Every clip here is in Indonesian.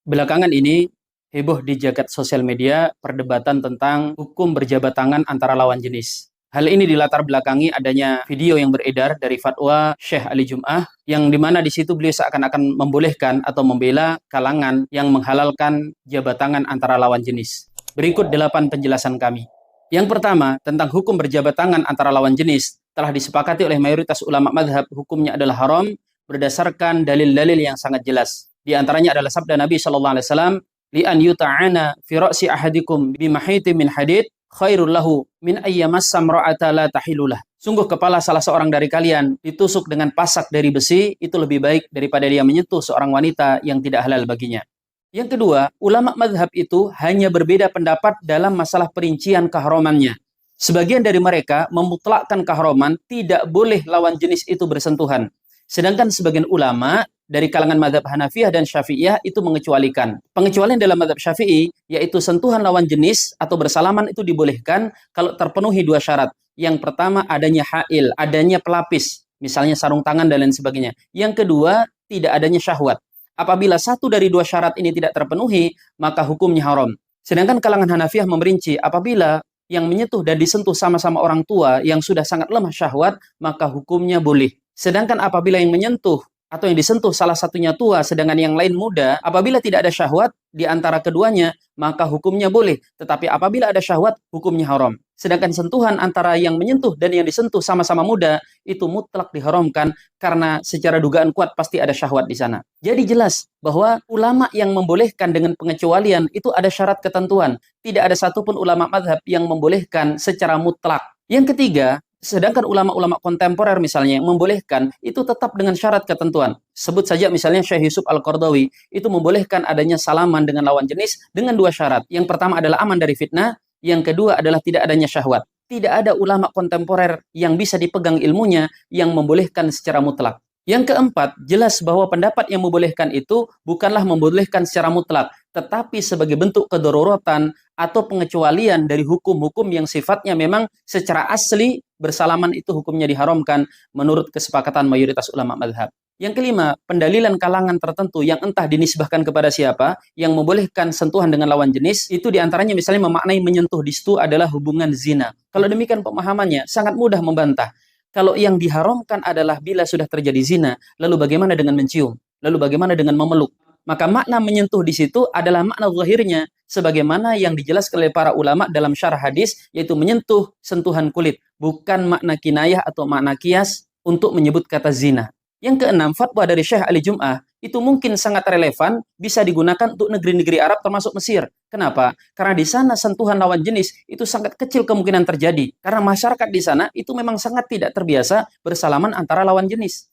Belakangan ini heboh di jagat sosial media perdebatan tentang hukum berjabat tangan antara lawan jenis. Hal ini dilatar belakangi adanya video yang beredar dari fatwa Syekh Ali Jum'ah yang dimana di situ beliau seakan-akan membolehkan atau membela kalangan yang menghalalkan jabat tangan antara lawan jenis. Berikut 8 penjelasan kami. Yang pertama, tentang hukum berjabat tangan antara lawan jenis telah disepakati oleh mayoritas ulama madhab hukumnya adalah haram berdasarkan dalil-dalil yang sangat jelas. Di antaranya adalah sabda Nabi Shallallahu Alaihi Wasallam, li an yuta'ana fi ra'si ahadikum bimahiti min hadid khairul lahu min ayyamassa imra'ata la tahilulah. Sungguh kepala salah seorang dari kalian ditusuk dengan pasak dari besi itu lebih baik daripada dia menyentuh seorang wanita yang tidak halal baginya. Yang kedua, ulama madhab itu hanya berbeda pendapat dalam masalah perincian keharamannya. Sebagian dari mereka memutlakkan keharaman tidak boleh lawan jenis itu bersentuhan. Sedangkan sebagian ulama dari kalangan madhab Hanafiyah dan Syafi'iyah itu mengecualikan. Pengecualian dalam madhab Syafi'i, yaitu sentuhan lawan jenis atau bersalaman itu dibolehkan kalau terpenuhi dua syarat. Yang pertama adanya ha'il, adanya pelapis, misalnya sarung tangan dan lain sebagainya. Yang kedua, tidak adanya syahwat. Apabila satu dari dua syarat ini tidak terpenuhi, maka hukumnya haram. Sedangkan kalangan Hanafiyah memerinci, apabila yang menyentuh dan disentuh sama-sama orang tua yang sudah sangat lemah syahwat, maka hukumnya boleh. Sedangkan apabila yang menyentuh atau yang disentuh salah satunya tua, sedangkan yang lain muda, apabila tidak ada syahwat di antara keduanya, maka hukumnya boleh. Tetapi apabila ada syahwat, hukumnya haram. Sedangkan sentuhan antara yang menyentuh dan yang disentuh sama-sama muda, itu mutlak diharamkan karena secara dugaan kuat pasti ada syahwat di sana. Jadi jelas bahwa ulama yang membolehkan dengan pengecualian itu ada syarat ketentuan. Tidak ada satupun ulama madhab yang membolehkan secara mutlak. Yang ketiga, sedangkan ulama-ulama kontemporer misalnya yang membolehkan itu tetap dengan syarat ketentuan. Sebut saja misalnya Syekh Yusuf Al-Qardawi itu membolehkan adanya salaman dengan lawan jenis dengan dua syarat. Yang pertama adalah aman dari fitnah, yang kedua adalah tidak adanya syahwat. Tidak ada ulama kontemporer yang bisa dipegang ilmunya yang membolehkan secara mutlak. Yang keempat, jelas bahwa pendapat yang membolehkan itu bukanlah membolehkan secara mutlak, tetapi sebagai bentuk kedororotan atau pengecualian dari hukum-hukum yang sifatnya memang secara asli bersalaman itu hukumnya diharamkan menurut kesepakatan mayoritas ulama madhab. Yang kelima, pendalilan kalangan tertentu yang entah dinisbahkan kepada siapa yang membolehkan sentuhan dengan lawan jenis itu diantaranya misalnya memaknai menyentuh di situ adalah hubungan zina. Kalau demikian pemahamannya sangat mudah membantah. Kalau yang diharamkan adalah bila sudah terjadi zina, lalu bagaimana dengan mencium? Lalu bagaimana dengan memeluk? Maka makna menyentuh di situ adalah makna zahirnya sebagaimana yang dijelaskan oleh para ulama dalam syarah hadis yaitu menyentuh sentuhan kulit, bukan makna kinayah atau makna kias untuk menyebut kata zina. Yang keenam, fatwa dari Syekh Ali Jum'ah itu mungkin sangat relevan bisa digunakan untuk negeri-negeri Arab termasuk Mesir. Kenapa? Karena di sana sentuhan lawan jenis itu sangat kecil kemungkinan terjadi. Karena masyarakat di sana itu memang sangat tidak terbiasa bersalaman antara lawan jenis.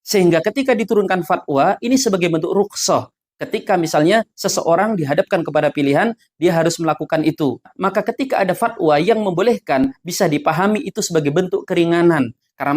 Sehingga ketika diturunkan fatwa, ini sebagai bentuk rukhsah. Ketika misalnya seseorang dihadapkan kepada pilihan, dia harus melakukan itu. Maka ketika ada fatwa yang membolehkan, bisa dipahami itu sebagai bentuk keringanan. Karena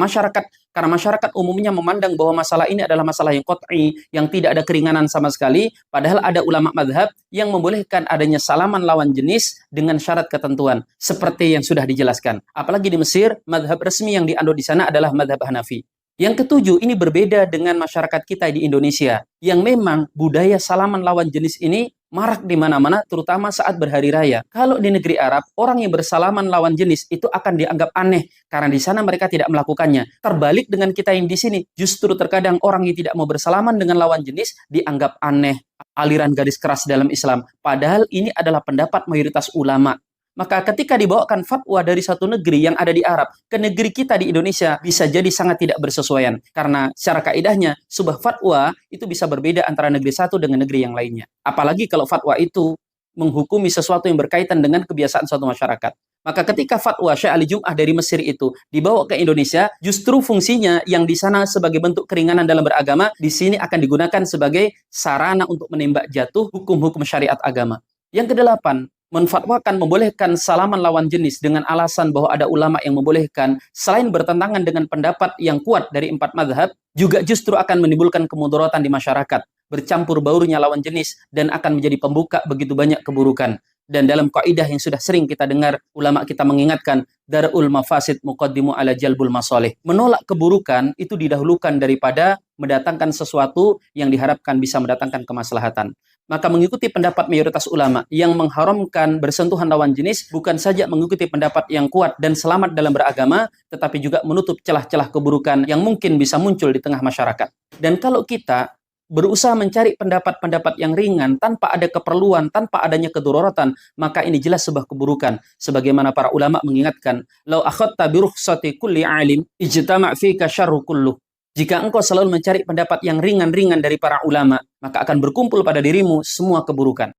masyarakat umumnya memandang bahwa masalah ini adalah masalah yang qat'i, yang tidak ada keringanan sama sekali, padahal ada ulama madhab yang membolehkan adanya salaman lawan jenis dengan syarat ketentuan, seperti yang sudah dijelaskan. Apalagi di Mesir, madhab resmi yang dianut di sana adalah madhab Hanafi. Yang ketujuh, ini berbeda dengan masyarakat kita di Indonesia, yang memang budaya salaman lawan jenis ini marak di mana-mana, terutama saat berhari raya. Kalau di negeri Arab, orang yang bersalaman lawan jenis itu akan dianggap aneh, karena di sana mereka tidak melakukannya. Terbalik dengan kita yang di sini, justru terkadang orang yang tidak mau bersalaman dengan lawan jenis dianggap aneh, aliran garis keras dalam Islam. Padahal ini adalah pendapat mayoritas ulama. Maka ketika dibawakan fatwa dari satu negeri yang ada di Arab ke negeri kita di Indonesia bisa jadi sangat tidak bersesuaian. Karena secara kaidahnya sebuah fatwa itu bisa berbeda antara negeri satu dengan negeri yang lainnya. Apalagi kalau fatwa itu menghukumi sesuatu yang berkaitan dengan kebiasaan suatu masyarakat. Maka ketika fatwa Syekh Ali Jum'ah dari Mesir itu dibawa ke Indonesia, justru fungsinya yang di sana sebagai bentuk keringanan dalam beragama, di sini akan digunakan sebagai sarana untuk menembak jatuh hukum-hukum syariat agama. Yang kedelapan, menfatwakan membolehkan salaman lawan jenis dengan alasan bahwa ada ulama yang membolehkan selain bertentangan dengan pendapat yang kuat dari 4 mazhab, juga justru akan menimbulkan kemudaratan di masyarakat, bercampur baurnya lawan jenis dan akan menjadi pembuka begitu banyak keburukan. Dan dalam kaidah yang sudah sering kita dengar, ulama kita mengingatkan, darul mafasid muqaddimu ala jalbul masalih. Menolak keburukan itu didahulukan daripada mendatangkan sesuatu yang diharapkan bisa mendatangkan kemaslahatan. Maka mengikuti pendapat mayoritas ulama yang mengharamkan bersentuhan lawan jenis bukan saja mengikuti pendapat yang kuat dan selamat dalam beragama, tetapi juga menutup celah-celah keburukan yang mungkin bisa muncul di tengah masyarakat. Dan kalau kita berusaha mencari pendapat-pendapat yang ringan tanpa ada keperluan, tanpa adanya kedororatan, maka ini jelas sebuah keburukan. Sebagaimana para ulama mengingatkan, "Lau akhadta bi rukhsati kulli alim, ijtama' fika syarru kulluh." Jika engkau selalu mencari pendapat yang ringan-ringan dari para ulama, maka akan berkumpul pada dirimu semua keburukan.